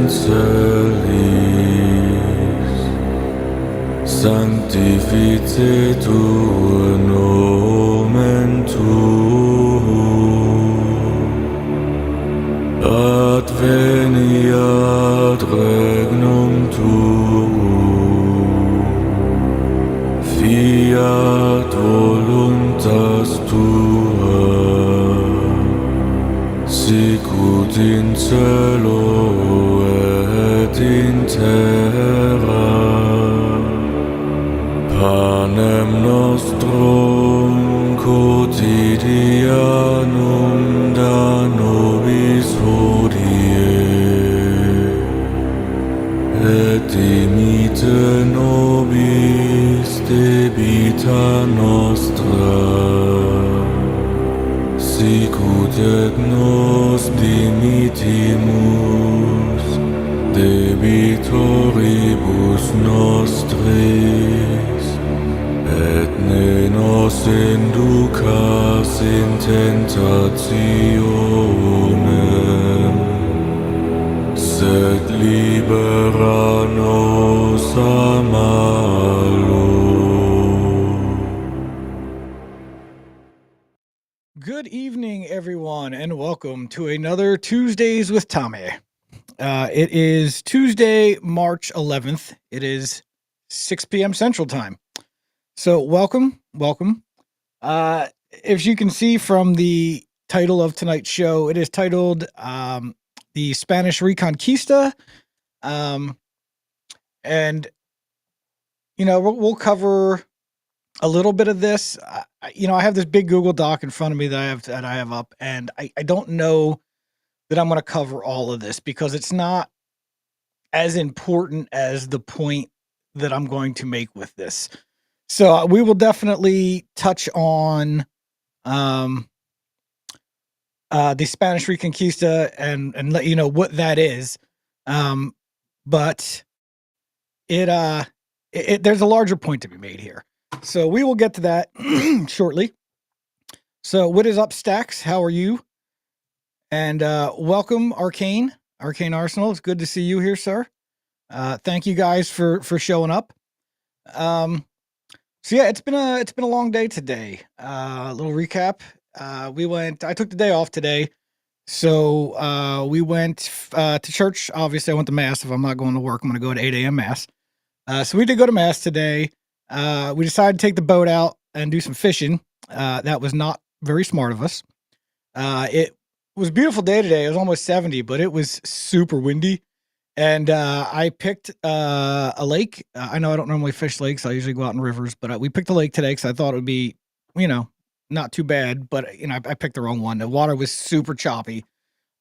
celis, sanctificetur nomen tuum, adveniat regnum tuum, fiat voluntas tua, sicut in cielo et in terra. Panem nostrum quotidianum da nobis hodie, et dimitte nobis debita nostra, sicut et nos dimittimus debitoribus nostris, et ne nos inducas in tentationem, sed libera nos a malo. Good evening, everyone, and welcome to another Tuesdays with Tommy. It is Tuesday, March 11th. It is 6 p.m. Central Time. So, welcome. If you can see from the title of tonight's show, it is titled The Spanish Reconquista. And, we'll cover a little bit of this. I have this big Google Doc in front of me that I have up, and I don't know that I'm going to cover all of this because it's not as important as the point that I'm going to make with this. So we will definitely touch on the Spanish Reconquista and let you know what that is. But there's a larger point to be made here. So we will get to that shortly. So what is up, Stacks? How are you? And welcome, Arcane Arsenal. It's good to see you here, sir. Thank you guys for showing up. So yeah, it's been a long day today. A little recap. I took the day off today. So we went to church. Obviously, I went to mass. If I'm not going to work, I'm going to go to 8 a.m. mass. So we did go to mass today. We decided to take the boat out and do some fishing. That was not very smart of us. It was a beautiful day today. It was almost 70, but it was super windy. And I picked a lake. I know I don't normally fish lakes. I usually go out in rivers, but we picked a lake today because I thought it would be, not too bad. But I picked the wrong one. The water was super choppy,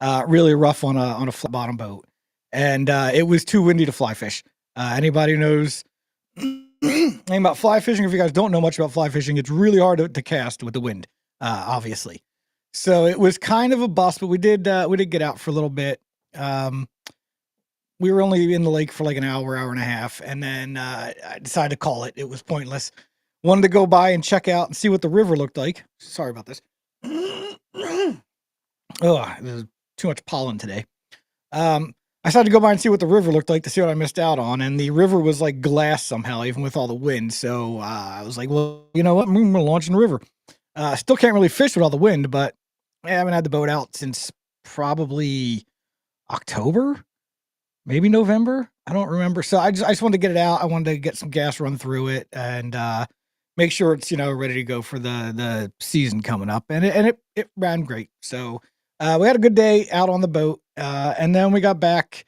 really rough on a flat bottom boat, and it was too windy to fly fish. Anybody who knows anything about fly fishing? If you guys don't know much about fly fishing, it's really hard to cast with the wind, obviously. So it was kind of a bust, but we did get out for a little bit. We were only in the lake for like an hour and a half, and then I decided to call it. It was pointless. Wanted to go by and check out and see what the river looked like. Sorry about this. Oh, there's too much pollen today. I decided to go by and see what the river looked like to see what I missed out on, and the river was like glass somehow, even with all the wind. So I was like, well, you know what? I'm going to launch in the river. Still can't really fish with all the wind, but I haven't had the boat out since probably October, maybe November. I don't remember. So I just wanted to get it out. I wanted to get some gas run through it and make sure it's ready to go for the season coming up. And it ran great. So we had a good day out on the boat, and then we got back.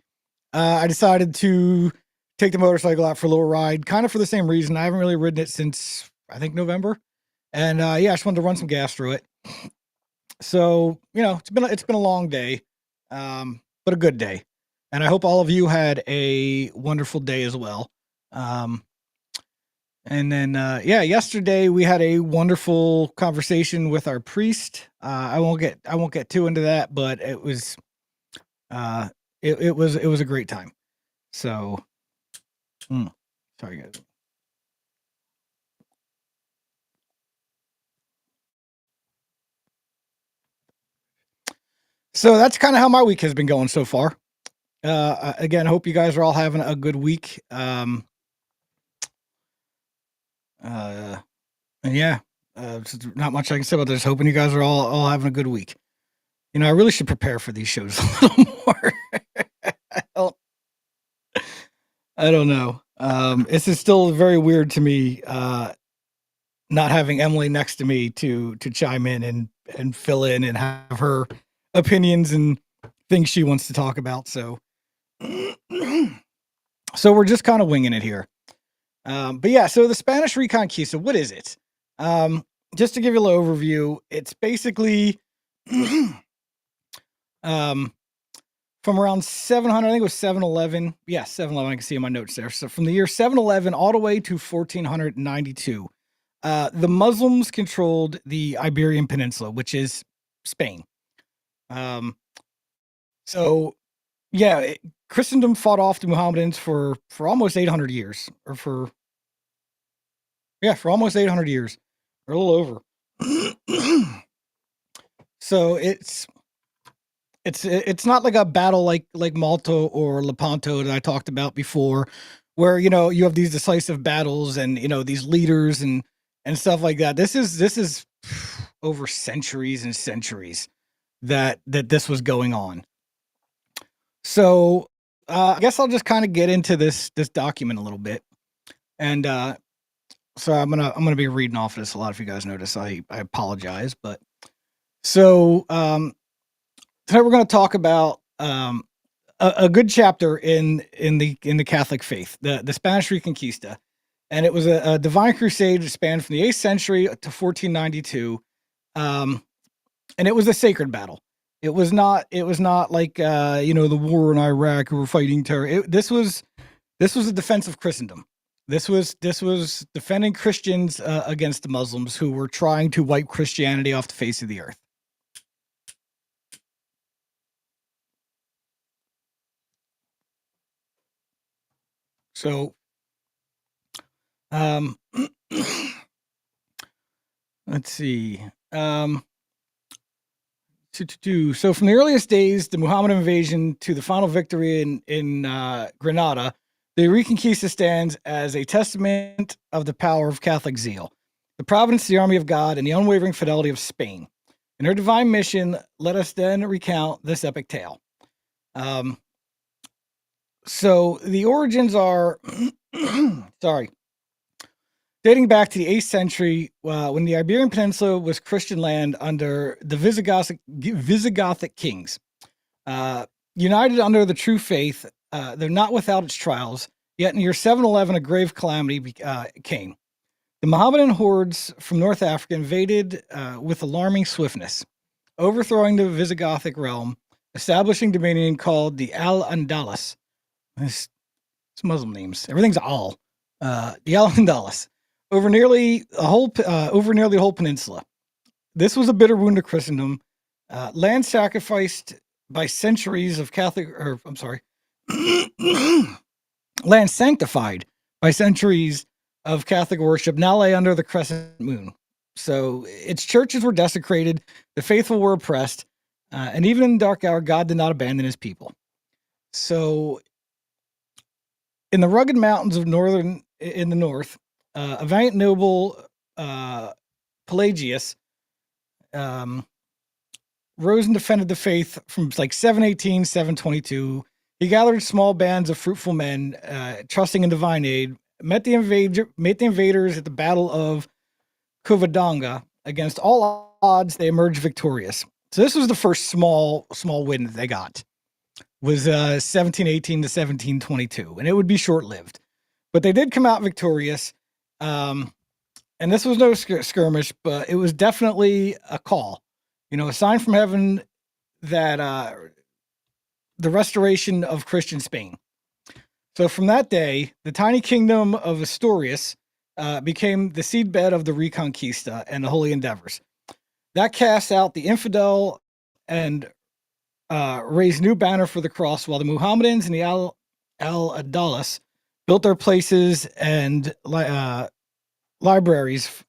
I decided to take the motorcycle out for a little ride, kind of for the same reason. I haven't really ridden it since I think November, and I just wanted to run some gas through it. So it's been a long day, but a good day, and I hope all of you had a wonderful day as well. And then yesterday we had a wonderful conversation with our priest. I won't get too into that, but it was it was a great time. So sorry guys. So that's kind of how my week has been going so far. Again, hope you guys are all having a good week. And yeah, not much I can say about this. Hoping you guys are all having a good week. You know, I really should prepare for these shows a little more. I don't know. This is still very weird to me. Not having Emily next to me to chime in and fill in and have her opinions and things she wants to talk about. So, so we're just kind of winging it here. But yeah, so the Spanish Reconquista, what is it? Just to give you a little overview, it's basically from around 700, I think it was 711. Yeah, 711. I can see in my notes there. So from the year 711 all the way to 1492, the Muslims controlled the Iberian Peninsula, which is Spain. So yeah, Christendom fought off the Mohammedans for almost 800 years, or for almost 800 years, or a little over. So it's not like a battle like Malta or Lepanto that I talked about before, where you have these decisive battles and these leaders and stuff like that. This is over centuries and centuries that this was going on. So I guess I'll just kind of get into this document a little bit, and so I'm gonna be reading off of this a lot. If you guys notice, I apologize, but so tonight we're going to talk about a good chapter in the Catholic faith, the Spanish Reconquista, and it was a divine crusade that spanned from the 8th century to 1492, and it was a sacred battle. It was not like the war in Iraq who were fighting terror. This was a defense of Christendom. This was defending Christians against the Muslims who were trying to wipe Christianity off the face of the earth. So, let's see. So from the earliest days, the Muhammadan invasion to the final victory in Granada, the Reconquista stands as a testament of the power of Catholic zeal, the providence, the army of God, and the unwavering fidelity of Spain. In her divine mission, let us then recount this epic tale. So the origins are, dating back to the 8th century, when the Iberian Peninsula was Christian land under the Visigothic kings. United under the true faith, they're not without its trials, yet in the year 711, a grave calamity came. The Mohammedan hordes from North Africa invaded with alarming swiftness, overthrowing the Visigothic realm, establishing dominion called the Al-Andalus. It's Muslim names. Everything's Al. The Al-Andalus. Over nearly the whole peninsula. This was a bitter wound to Christendom. Land sacrificed by centuries of land sanctified by centuries of Catholic worship now lay under the crescent moon. So its churches were desecrated, the faithful were oppressed, and even in the dark hour, God did not abandon his people. So in the rugged mountains of in the north, a valiant noble, Pelagius, rose and defended the faith from like 718, 722. He gathered small bands of fruitful men, trusting in divine aid, met the invaders at the Battle of Covadonga. Against all odds, they emerged victorious. So this was the first small win that they got. Was 1718 to 1722, and it would be short-lived. But they did come out victorious. And this was no skirmish, but it was definitely a call. A sign from heaven that the restoration of Christian Spain. So from that day, the tiny kingdom of Asturias became the seedbed of the Reconquista and the holy endeavors. That cast out the infidel and raised new banner for the cross, while the Muhammadans and the Al-Andalus built their places and libraries,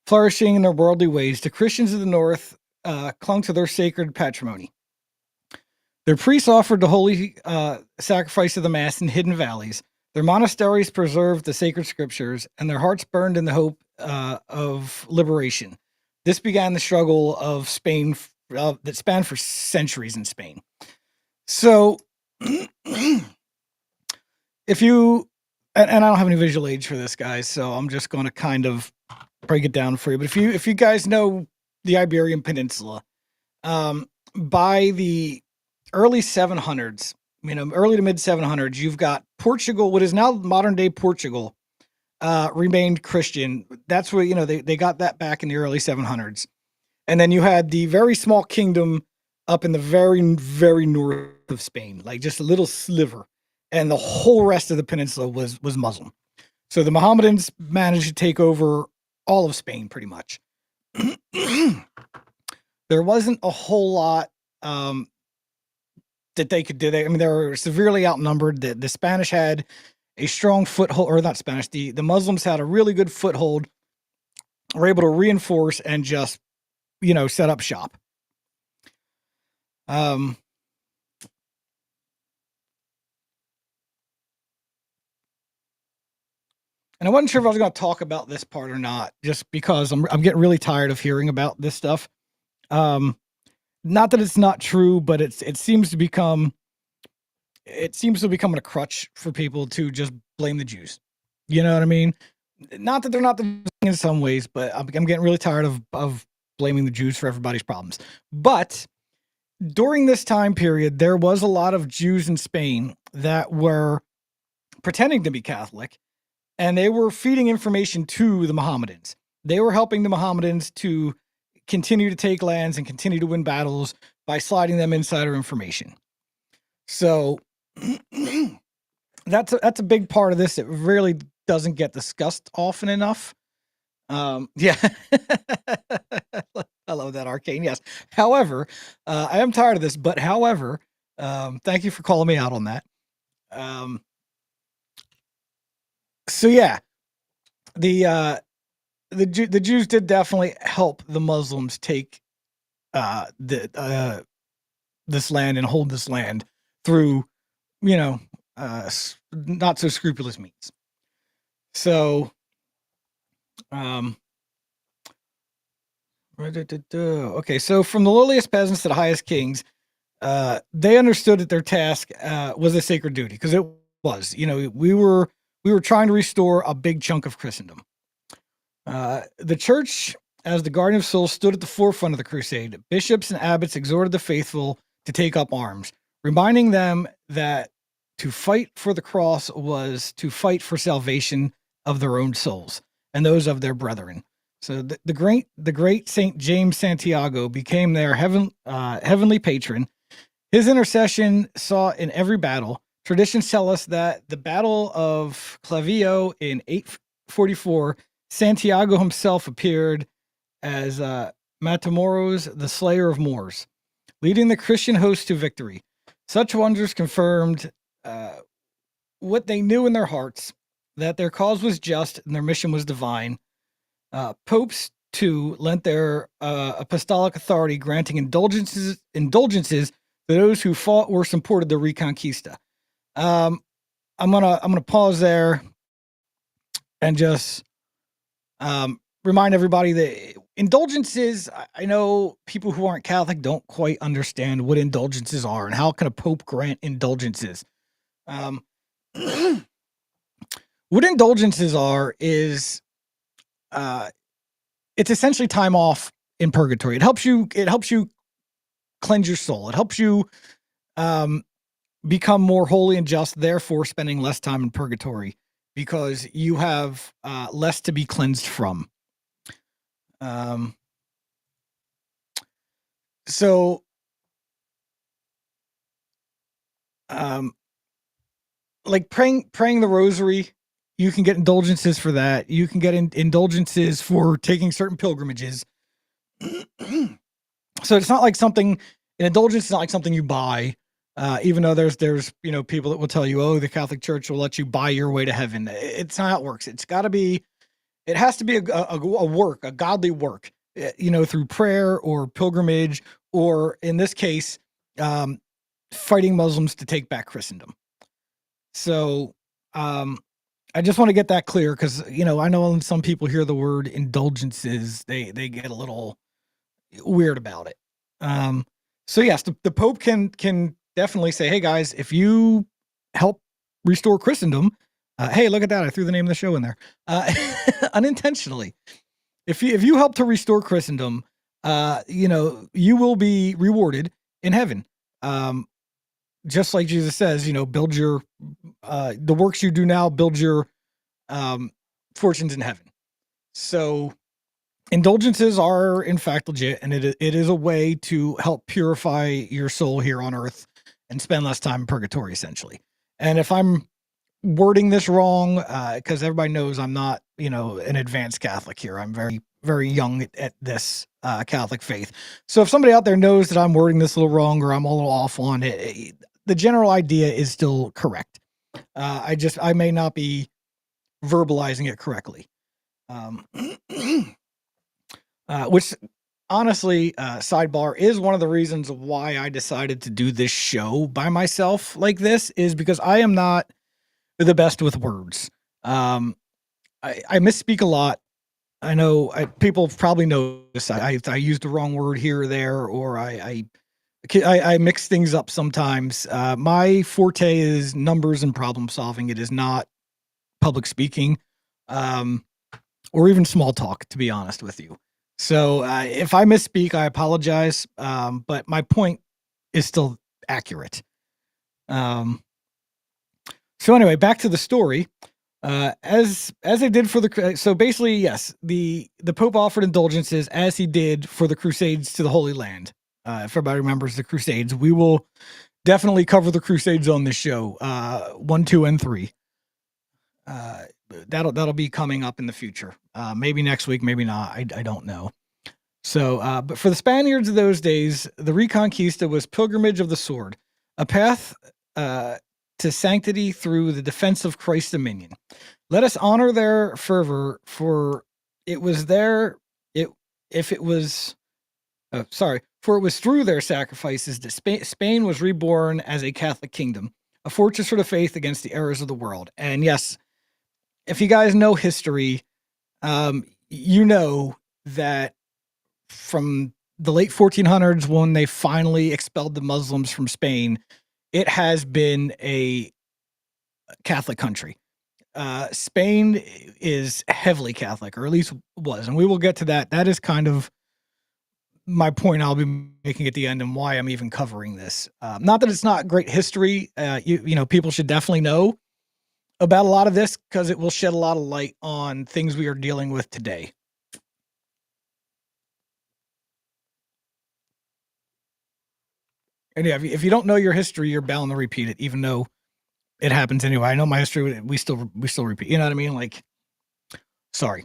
flourishing in their worldly ways. The Christians of the north clung to their sacred patrimony. Their priests offered the holy sacrifice of the Mass in hidden valleys. Their monasteries preserved the sacred scriptures, and their hearts burned in the hope of liberation. This began the struggle of Spain that spanned for centuries in Spain. So, if you, and I don't have any visual aids for this, guys, so I'm just going to kind of break it down for you. But if you guys know the Iberian Peninsula, by the early 700s, early to mid 700s, you've got Portugal, what is now modern day Portugal, remained Christian. That's where, they got that back in the early 700s. And then you had the very small kingdom up in the very, very north of Spain, like just a little sliver. And the whole rest of the peninsula was Muslim. So the Mohammedans managed to take over all of Spain pretty much. There wasn't a whole lot that they could do. They were severely outnumbered. The Spanish had a strong foothold, or not Spanish, the Muslims had a really good foothold, were able to reinforce and just, set up shop. And I wasn't sure if I was going to talk about this part or not, just because I'm getting really tired of hearing about this stuff. Not that it's not true, but it seems to become a crutch for people to just blame the Jews. You know what I mean? Not that they're not the in some ways, but I'm getting really tired of blaming the Jews for everybody's problems. But during this time period, there was a lot of Jews in Spain that were pretending to be Catholic, and they were feeding information to the Mohammedans. They were helping the Mohammedans to continue to take lands and continue to win battles by sliding them insider information. So that's a big part of this. It really doesn't get discussed often enough. Yeah. I love that, Arcane. Yes. However, I am tired of this, but however, thank you for calling me out on that. So yeah, the Jews did definitely help the Muslims take this land and hold this land through, not so scrupulous means. So, okay, so from the lowliest peasants to the highest kings, they understood that their task was a sacred duty, because it was. We were trying to restore a big chunk of Christendom. The church, as the guardian of souls, stood at the forefront of the crusade. Bishops and abbots exhorted the faithful to take up arms, reminding them that to fight for the cross was to fight for salvation of their own souls and those of their brethren. So the great Saint James Santiago became their heavenly patron. His intercession saw in every battle. Traditions tell us that the Battle of Clavijo in 844, Santiago himself appeared as Matamoros, the slayer of Moors, leading the Christian host to victory. Such wonders confirmed what they knew in their hearts, that their cause was just and their mission was divine. Popes, too, lent their apostolic authority, granting indulgences to those who fought or supported the Reconquista. I'm gonna pause there and just remind everybody that indulgences, I know people who aren't Catholic don't quite understand what indulgences are and how can a pope grant indulgences. What indulgences are is it's essentially time off in purgatory. It helps you cleanse your soul. It helps you become more holy and just, therefore spending less time in purgatory because you have less to be cleansed from. Like praying the rosary, you can get indulgences for that. You can get indulgences for taking certain pilgrimages. So it's not like an indulgence is not like something you buy. Even though there's people that will tell you, oh, the Catholic Church will let you buy your way to heaven. It's not how it works. It has to be a work, a godly work, through prayer or pilgrimage, or in this case, fighting Muslims to take back Christendom. So I just want to get that clear because, I know when some people hear the word indulgences, they get a little weird about it. So yes, the Pope can definitely say, hey guys, if you help restore Christendom, hey, look at that, I threw the name of the show in there, unintentionally. If you help to restore Christendom, you will be rewarded in heaven. Just like Jesus says, build your the works you do now, build your fortunes in heaven. So indulgences are in fact legit, and it is a way to help purify your soul here on earth and spend less time in purgatory, essentially. And if I'm wording this wrong, because everybody knows I'm not, an advanced Catholic here. I'm very, very young at this Catholic faith. So if somebody out there knows that I'm wording this a little wrong or I'm a little off on it, the general idea is still correct. I may not be verbalizing it correctly. Which honestly, sidebar, is one of the reasons why I decided to do this show by myself like this, is because I am not the best with words. I misspeak a lot. I know people probably know this. I used the wrong word here or there, or I mix things up sometimes. My forte is numbers and problem solving. It is not public speaking, or even small talk, to be honest with you. So if I misspeak, I apologize. But my point is still accurate. So anyway, back to the story. As they did for so basically, yes, the Pope offered indulgences as he did for the Crusades to the Holy Land. If everybody remembers the Crusades, we will definitely cover the Crusades on this show. 1, 2, and 3. That'll be coming up in the future. Maybe next week, maybe not. I don't know. So, but for the Spaniards of those days, the Reconquista was pilgrimage of the sword, a path to sanctity through the defense of Christ's dominion. Let us honor their fervor, for it was for it was through their sacrifices that Spain was reborn as a Catholic kingdom, a fortress for the faith against the errors of the world. And yes, if you guys know history, you know that from the late 1400s, when they finally expelled the Muslims from Spain, it has been a Catholic country. Spain is heavily Catholic, or at least was, and we will get to that. That is kind of my point I'll be making at the end, and why I'm even covering this. Not that it's not great history. People should definitely know about a lot of this, because it will shed a lot of light on things we are dealing with today. And yeah, if you don't know your history, you're bound to repeat it, even though it happens anyway. I know my history. We still repeat. You know what I mean? Like, sorry.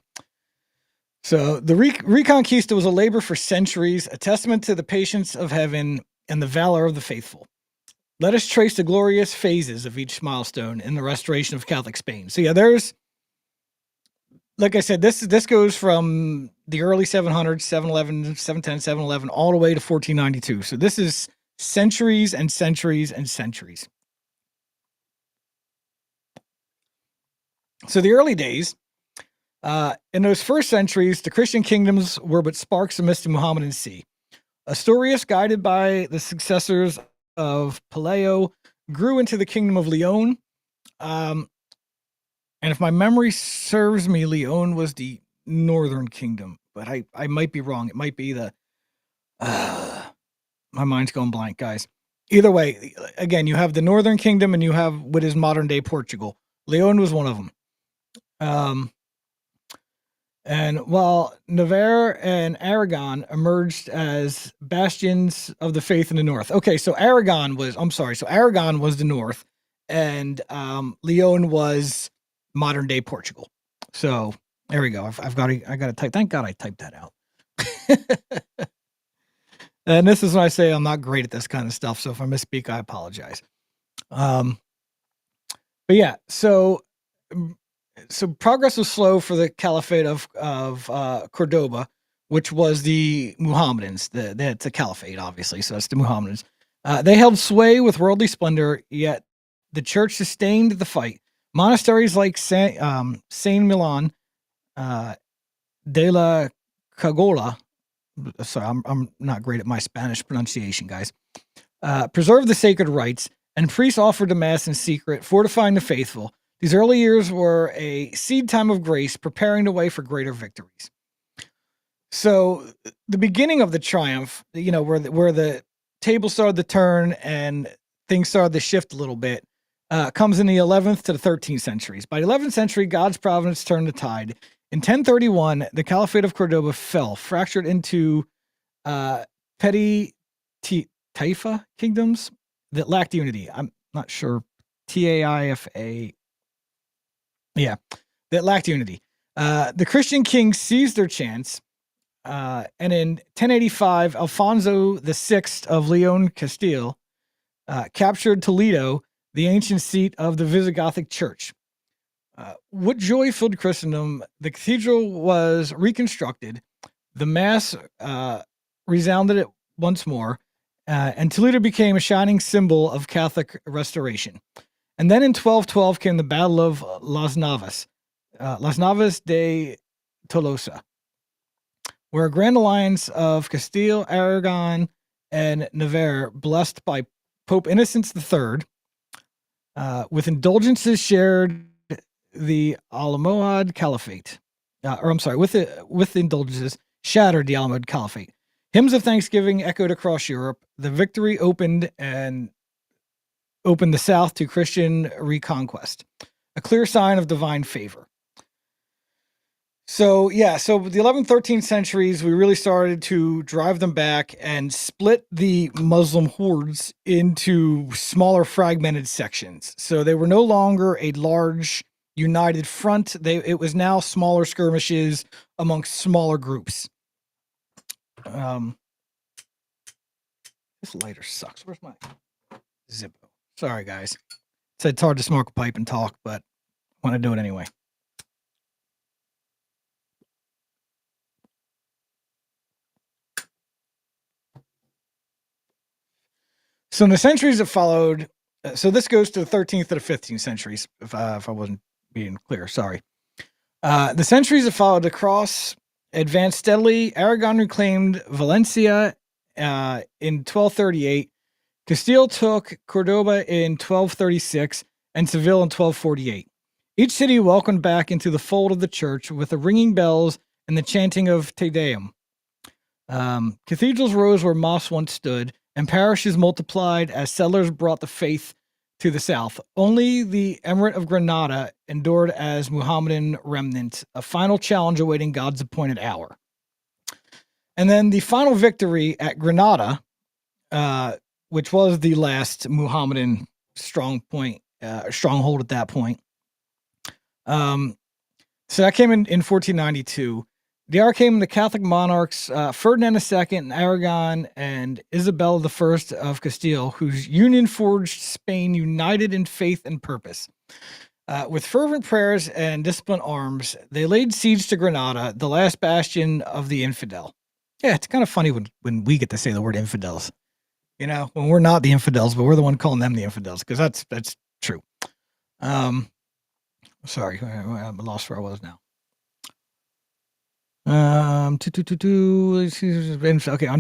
So the Reconquista was a labor for centuries, a testament to the patience of heaven and the valor of the faithful. Let us trace the glorious phases of each milestone in the restoration of Catholic Spain. So yeah, there's, like I said, this goes from the early 700s, 711, 710, 711, all the way to 1492. So this is centuries and centuries and centuries. So the early days, in those first centuries, the Christian kingdoms were but sparks amidst the Mohammedan sea. Asturias, guided by the successors of Pelayo, grew into the kingdom of Leon. And if my memory serves me, Leon was the northern kingdom, but I might be wrong. It might be the... my mind's going blank, guys. Either way, again, you have the northern kingdom and you have what is modern day Portugal. Leon was one of them. And while Navarre and Aragon emerged as bastions of the faith in the north. Okay, so Aragon was the north, and Leon was modern day Portugal. So there we go. I got to type. Thank God I typed that out. And this is when I say I'm not great at this kind of stuff. So if I misspeak, I apologize. But yeah, so progress was slow for the Caliphate of Cordoba, which was the Muhammadans. That's a caliphate, obviously. So that's the Muhammadans. They held sway with worldly splendor, yet the church sustained the fight. Monasteries like Saint Milan, de la Cagola, sorry, I'm not great at my Spanish pronunciation, guys, preserved the sacred rites, and priests offered the mass in secret, fortifying the faithful. These early years were a seed time of grace, preparing the way for greater victories. So, the beginning of the triumph, where the table started to turn and things started to shift a little bit, comes in the 11th to the 13th centuries. By the 11th century, God's providence turned the tide. In 1031, the Caliphate of Cordoba fell, fractured into petty Taifa kingdoms that lacked unity. I'm not sure. Taifa. Yeah, that lacked unity. The Christian kings seized their chance. And in 1085, Alfonso VI of Leon Castile captured Toledo, the ancient seat of the Visigothic Church. What joy filled Christendom! The cathedral was reconstructed, the mass resounded it once more, and Toledo became a shining symbol of Catholic restoration. And then in 1212 came the Battle of Las Navas de Tolosa, where a grand alliance of Castile, Aragon, and Navarre, blessed by Pope Innocent III, with indulgences shared the Almohad Caliphate. With indulgences, shattered the Almohad Caliphate. Hymns of thanksgiving echoed across Europe. The victory opened the South to Christian reconquest, a clear sign of divine favor. So the 11th, 13th centuries, we really started to drive them back and split the Muslim hordes into smaller fragmented sections. So they were no longer a large united front. It was now smaller skirmishes amongst smaller groups. This lighter sucks. Where's my Zippo? Sorry, guys. It's hard to smoke a pipe and talk, but I want to do it anyway. So in the centuries that followed, so this goes to the 13th to the 15th centuries, if I wasn't being clear, sorry. The centuries that followed, the cross advanced steadily. Aragon reclaimed Valencia in 1238. Castile took Cordoba in 1236 and Seville in 1248. Each city welcomed back into the fold of the church with the ringing bells and the chanting of Te Deum. Cathedrals rose where mosques once stood, and parishes multiplied as settlers brought the faith to the south. Only the Emirate of Granada endured as Muhammadan remnant, a final challenge awaiting God's appointed hour. And then the final victory at Granada, which was the last Muhammadan stronghold at that point. So that came in 1492. The hour came the Catholic monarchs, Ferdinand II and Aragon and Isabella I of Castile, whose union forged Spain united in faith and purpose. With fervent prayers and disciplined arms, they laid siege to Granada, the last bastion of the infidel. Yeah, it's kind of funny when we get to say the word infidels. You know, when we're not the infidels, but we're the one calling them the infidels, because that's true. Sorry, I'm lost where I was now. Okay, on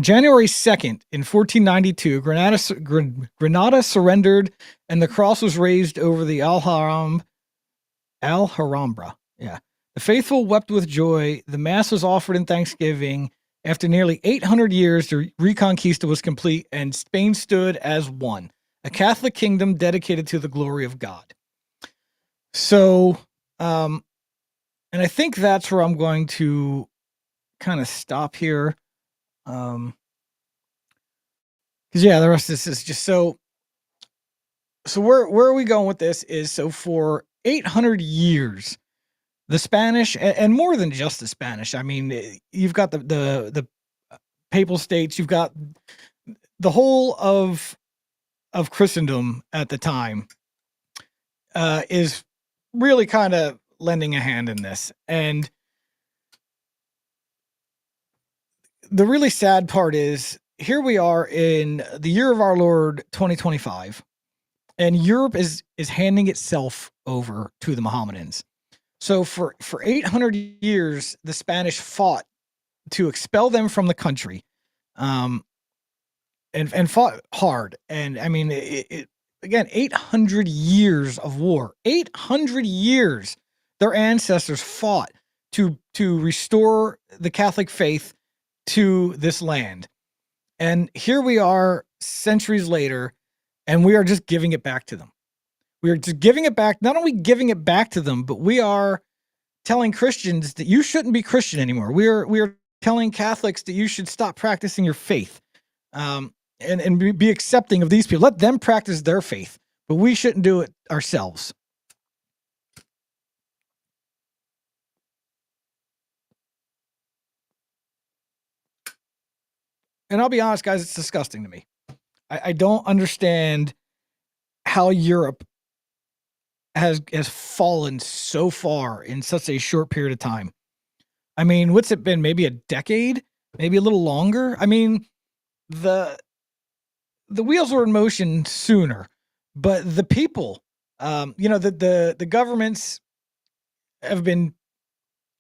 January 2nd in 1492, Granada surrendered and the cross was raised over the Alhambra. Yeah. The faithful wept with joy. The mass was offered in thanksgiving. After nearly 800 years, the Reconquista was complete and Spain stood as one, a Catholic kingdom dedicated to the glory of God. So, and I think that's where I'm going to kind of stop here. Because the rest of this is just so where are we going with this is, so for 800 years, the Spanish, and more than just the Spanish, I mean, you've got the papal states, you've got the whole of Christendom at the time, is really kind of lending a hand in this. And the really sad part is here we are in the year of our Lord 2025, and Europe is handing itself over to the Mohammedans. So for 800 years, the Spanish fought to expel them from the country, um, and fought hard. And I mean, again, 800 years of war, 800 years. Their ancestors fought to restore the Catholic faith to this land. And here we are centuries later, and we are just giving it back to them. We are just giving it back, not only giving it back to them, but we are telling Christians that you shouldn't be Christian anymore. We are telling Catholics that you should stop practicing your faith, and be accepting of these people. Let them practice their faith, but we shouldn't do it ourselves. And I'll be honest, guys, it's disgusting to me. I don't understand how Europe has fallen so far in such a short period of time. I mean, what's it been? Maybe a decade, maybe a little longer. I mean, the wheels were in motion sooner, but the people, the governments have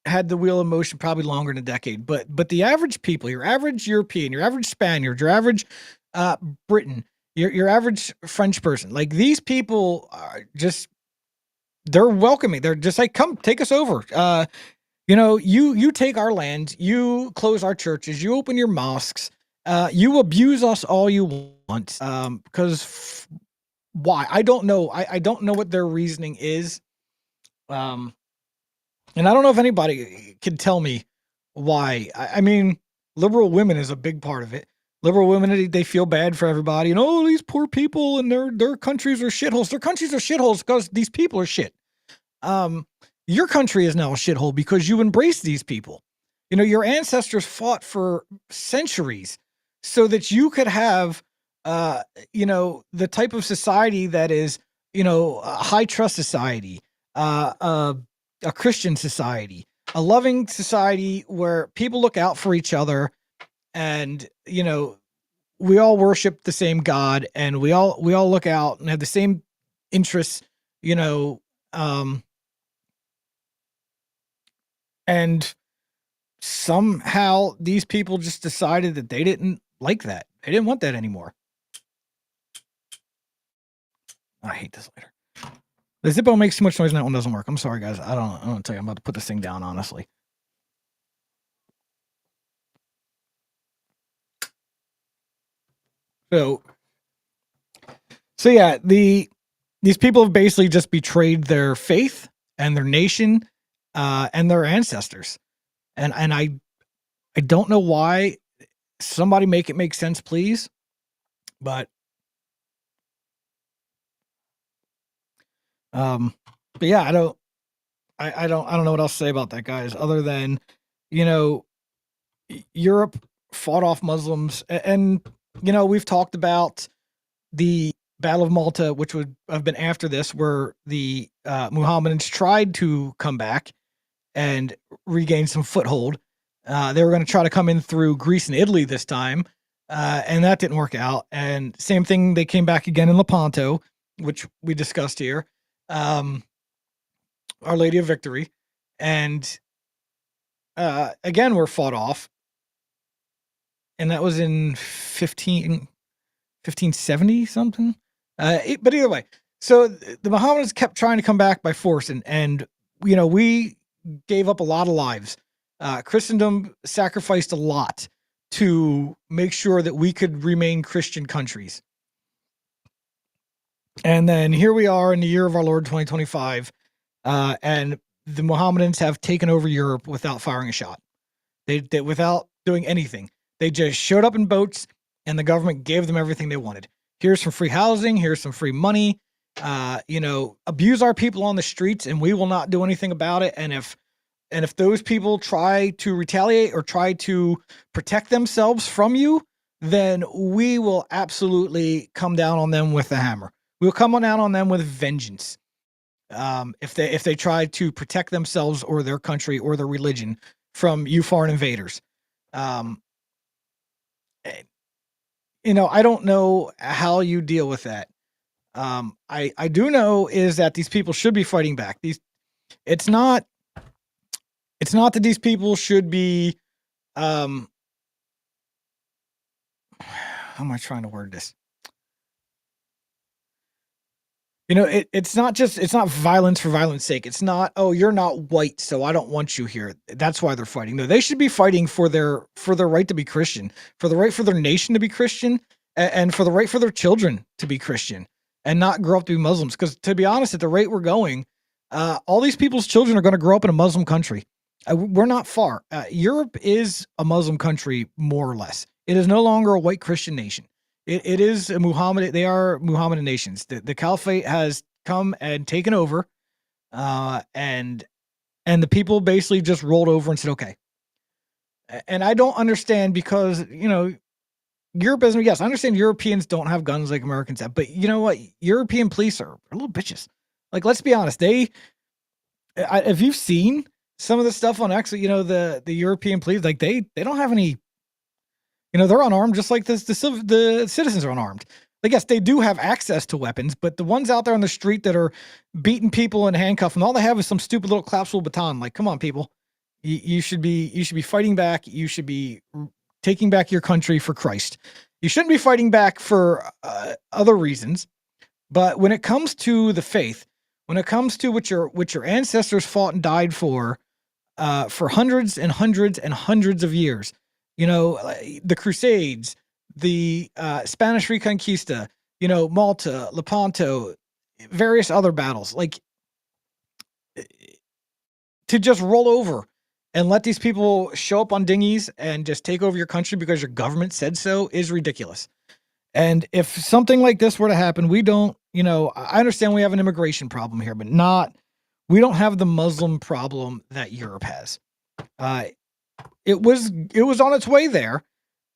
had the wheel in motion probably longer than a decade. But the average people, your average European, your average Spaniard, your average Briton, your average French person, like these people are just, they're welcoming. They're just like, come take us over. You take our land, you close our churches, you open your mosques, you abuse us all you want. Because why? I don't know. I don't know what their reasoning is. And I don't know if anybody can tell me why. I mean, liberal women is a big part of it. Liberal women, they feel bad for everybody. And oh, these poor people and their countries are shitholes. Their countries are shitholes because these people are shit. Your country is now a shithole because you embrace these people. You know, your ancestors fought for centuries so that you could have, the type of society that is, a high trust society, a Christian society, a loving society where people look out for each other, and we all worship the same God, and we all look out and have the same interests, and somehow these people just decided that they didn't like that. They didn't want that anymore. I hate this later. The Zippo makes too much noise and that one doesn't work. I'm sorry, guys. I don't tell you. I'm about to put this thing down, honestly. So yeah, these people have basically just betrayed their faith and their nation, and their ancestors. And I don't know why. Somebody make it make sense, please. But yeah, I don't know what else to say about that, guys, other than, Europe fought off Muslims, and we've talked about the Battle of Malta, which would have been after this, where the Muhammadans tried to come back and regain some foothold. They were going to try to come in through Greece and Italy this time, and that didn't work out. And same thing, they came back again in Lepanto, which we discussed here. Our Lady of Victory, and again we're fought off, and that was in 1570 something. But either way, so the Mohammedans kept trying to come back by force, and we gave up a lot of lives. Christendom sacrificed a lot to make sure that we could remain Christian countries. And then here we are in the year of our Lord 2025, and the Mohammedans have taken over Europe without firing a shot. They without doing anything. They just showed up in boats, and the government gave them everything they wanted. Here's some free housing. Here's some free money. Abuse our people on the streets, and we will not do anything about it. And if those people try to retaliate or try to protect themselves from you, then we will absolutely come down on them with a hammer. We'll come down on them with vengeance. If they try to protect themselves or their country or their religion from you foreign invaders. I don't know how you deal with that. I do know is that these people should be fighting back. It's not that these people should be, how am I trying to word this? It's not violence for violence sake. It's not, oh, you're not white, so I don't want you here. That's why they're fighting. No, they should be fighting for their right to be Christian, for the right for their nation to be Christian, and for the right for their children to be Christian and not grow up to be Muslims. Because to be honest, at the rate we're going, all these people's children are going to grow up in a Muslim country. We're not far. Europe is a Muslim country, more or less. It is no longer a white Christian nation. It is a Muhammad. They are Muhammadan nations. The caliphate has come and taken over, and the people basically just rolled over and said, "Okay." And I don't understand because Europe isn't. Yes, I understand Europeans don't have guns like Americans have, but you know what? European police are little bitches. Like, let's be honest. If you've seen some of the stuff on X, the European police, like they don't have any. They're unarmed just like the citizens are unarmed. Like, yes, they do have access to weapons, but the ones out there on the street that are beating people and handcuffing, all they have is some stupid little collapsible baton. Like, come on, people. You should be fighting back. You should be taking back your country for Christ. You shouldn't be fighting back for other reasons. But when it comes to the faith, when it comes to what your ancestors fought and died for hundreds and hundreds and hundreds of years, the Crusades, the Spanish Reconquista, Malta, Lepanto, various other battles, like, to just roll over and let these people show up on dinghies and just take over your country because your government said so is ridiculous. And if something like this were to happen, we don't, I understand we have an immigration problem here, but we don't have the Muslim problem that Europe has. It was on its way there.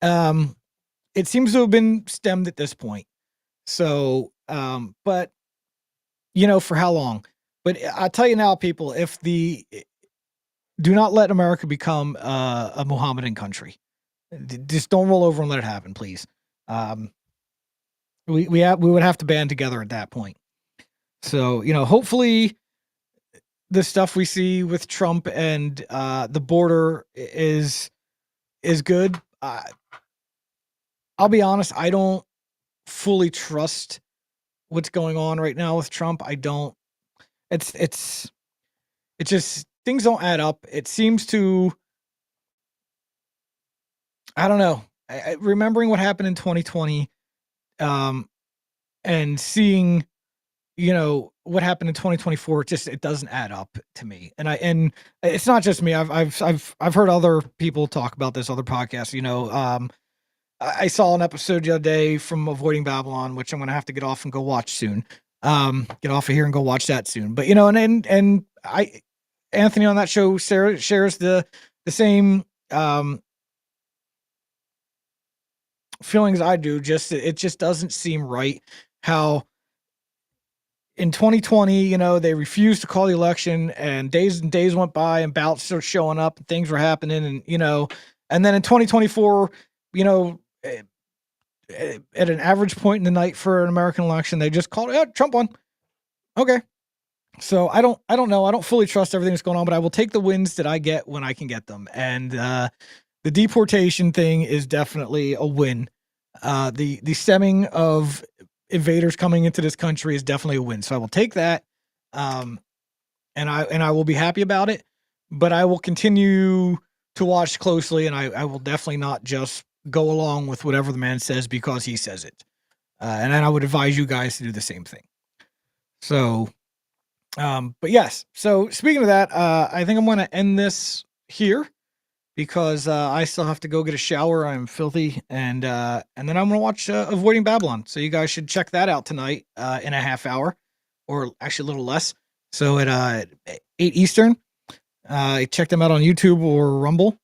It seems to have been stemmed at this point. So, but for how long? But I'll tell you now, people, do not let America become a Mohammedan country. Just don't roll over and let it happen, please. We would have to band together at that point. So, hopefully the stuff we see with Trump and the border is good. I'll be honest, I don't fully trust what's going on right now with Trump. I don't. It's just things don't add up. It seems to. I don't know. Remembering what happened in 2020, and seeing, what happened in 2024, it doesn't add up to me. And it's not just me. I've heard other people talk about this, other podcasts. I saw an episode the other day from Avoiding Babylon, which I'm going to have to get off and go watch soon. Get off of here and go watch that soon. But, and Anthony on that show shares the same, feelings I do. It just doesn't seem right how in 2020, they refused to call the election, and days went by and ballots started showing up and things were happening. And, and then in 2024, at an average point in the night for an American election, they just called it, Trump won. Okay. So I don't know. I don't fully trust everything that's going on, but I will take the wins that I get when I can get them. And the deportation thing is definitely a win. The stemming of invaders coming into this country is definitely a win. So I will take that. And I will be happy about it, but I will continue to watch closely, and I will definitely not just go along with whatever the man says because he says it. And I would advise you guys to do the same thing. So, but yes. So speaking of that, I think I'm going to end this here because I still have to go get a shower. I'm filthy, and then I'm going to watch Avoiding Babylon. So you guys should check that out tonight in a half hour, or actually a little less. So at 8 Eastern, check them out on YouTube or Rumble.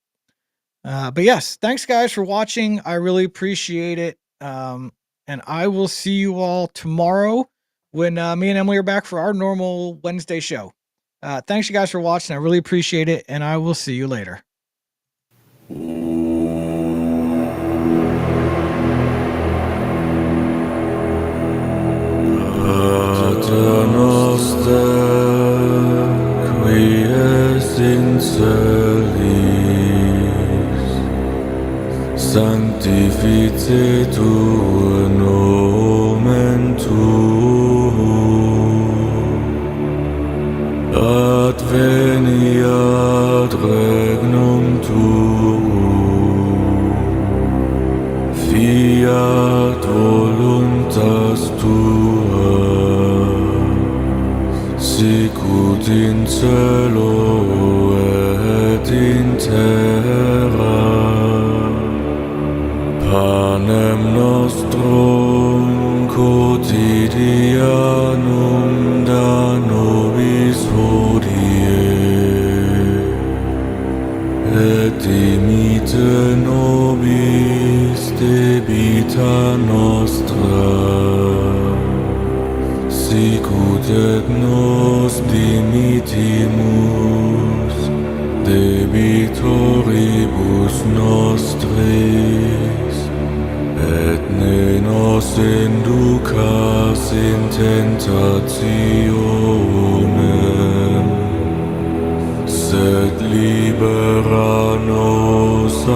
But yes, thanks guys for watching. I really appreciate it. And I will see you all tomorrow when me and Emily are back for our normal Wednesday show. Thanks you guys for watching. I really appreciate it. And I will see you later. noster, qui es in celis, sanctificetur nomen tuum, adveniat regnum tuum, fiat voluntas tua, sicut in cielo et in terra. Panem nostrum quotidianum da nobis hodie, et dimitte nobis debita nostra, sicut et nos dimittimus debitoribus nostris, et ne nos inducas in tentationem, sed libera nos a